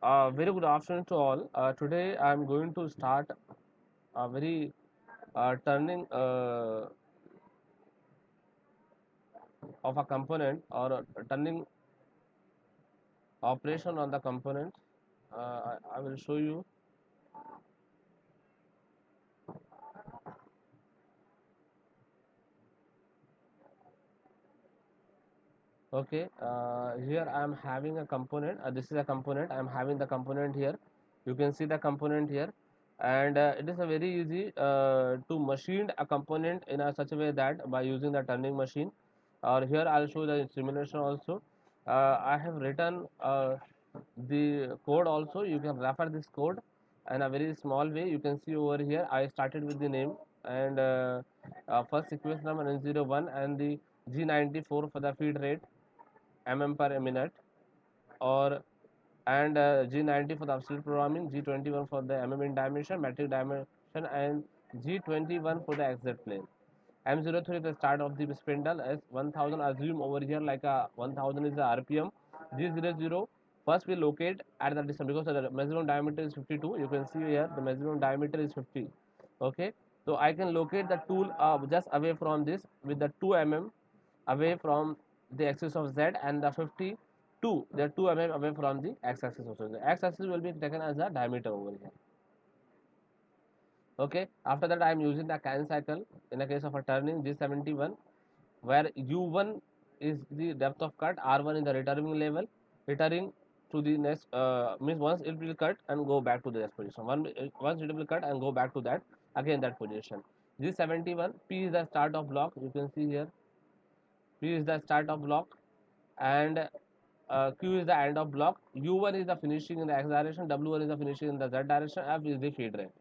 Very good afternoon to all. Today I am going to start a very turning of a component or a turning operation on the component. I will show you. Okay, here I am having a component. This is a component. I am having the component here. You can see the component here, and it is a very easy to machine a component in a such a way that by using the turning machine. Or here I'll show the simulation also. I have written the code also. You can refer this code in a very small way. You can see over here. I started with the name and first sequence number N01 and the G94 for the feed rate per minute, or and G90 for the absolute programming, G21 for the in dimension, metric dimension, and G21 for the exact plane. M03 is the start of the spindle as 1000. Assume over here like a 1000 is the RPM. G00 first we locate at the distance because the maximum diameter is 52. You can see here the maximum diameter is 50. Okay, so I can locate the tool just away from this with the 2 mm away from the axis of Z, and the 52 they are 2 mm away from the x axis also. The x axis will be taken as the diameter over here. Okay, after that I am using the can cycle in the case of a turning G71, where u1 is the depth of cut, r1 is the returning level, returning to the next means once it will cut and go back to the next position. Once it will cut and go back to that again that position. G71, p is the start of block. You can see here p is the start of block, and q is the end of block. U1 is the finishing in the x direction, w1 is the finishing in the z direction, f is the feed rate.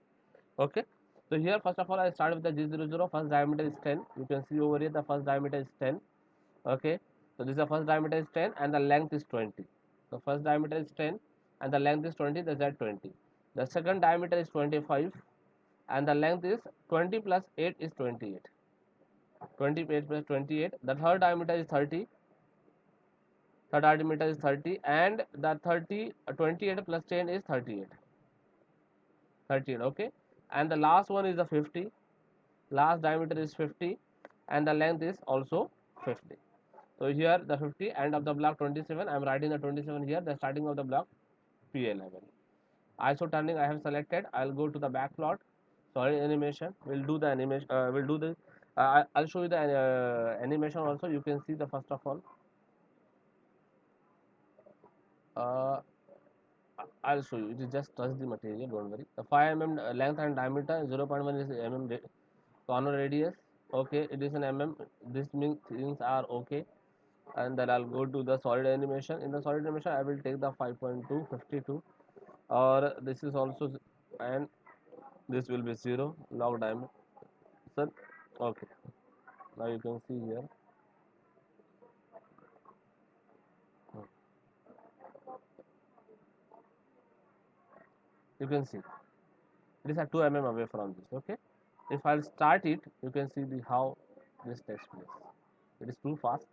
Okay, so here first of all I start with the G00. First diameter is 10. You can see over here the first diameter is 10. Okay, so this is the first diameter is 10 and the length is 20. The first diameter is 10 and the length is 20, the Z20. The second diameter is 25 and the length is 20 plus 8 is 28. 28 plus 28. The third diameter is 30. Third diameter is 30 and the 28 plus 10 is 38. 38. Okay, and the last one is the 50. Last diameter is 50 and the length is also 50. So here the 50, end of the block 27. I am writing the 27 here, the starting of the block PA11. ISO turning I have selected. I'll go to the back plot. Solid animation. We'll do the animation. We'll do the. I'll show you the animation also. You can see the first of all. Uh, I'll show you. It is just touch the material. Don't worry. The 5 mm length and diameter. 0.1 is corner radius. Okay, it is an This means things are okay. And then I'll go to the solid animation. In the solid animation, I will take the 5.2 52, or this is also, and this will be 0 log diameter. Okay, now you can see here. You can see it is at 2 mm away from this. Okay, if I'll start it, you can see the how this takes place. It is too fast.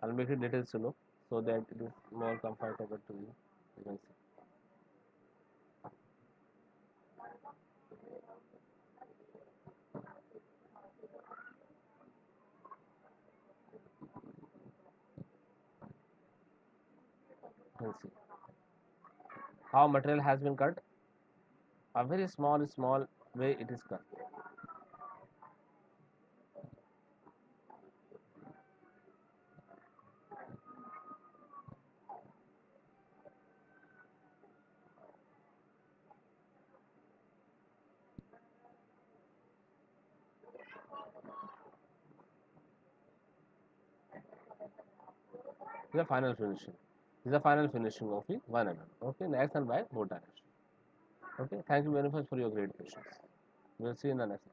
I'll make it little slow so that it is more comfortable to you. You can see. You can see how material has been cut. A very small way it is cut. The final finishing. This is the final finishing of the 1 mm. Okay, next and by both direction. Okay, thank you very much for your great patience. We'll see you in the next.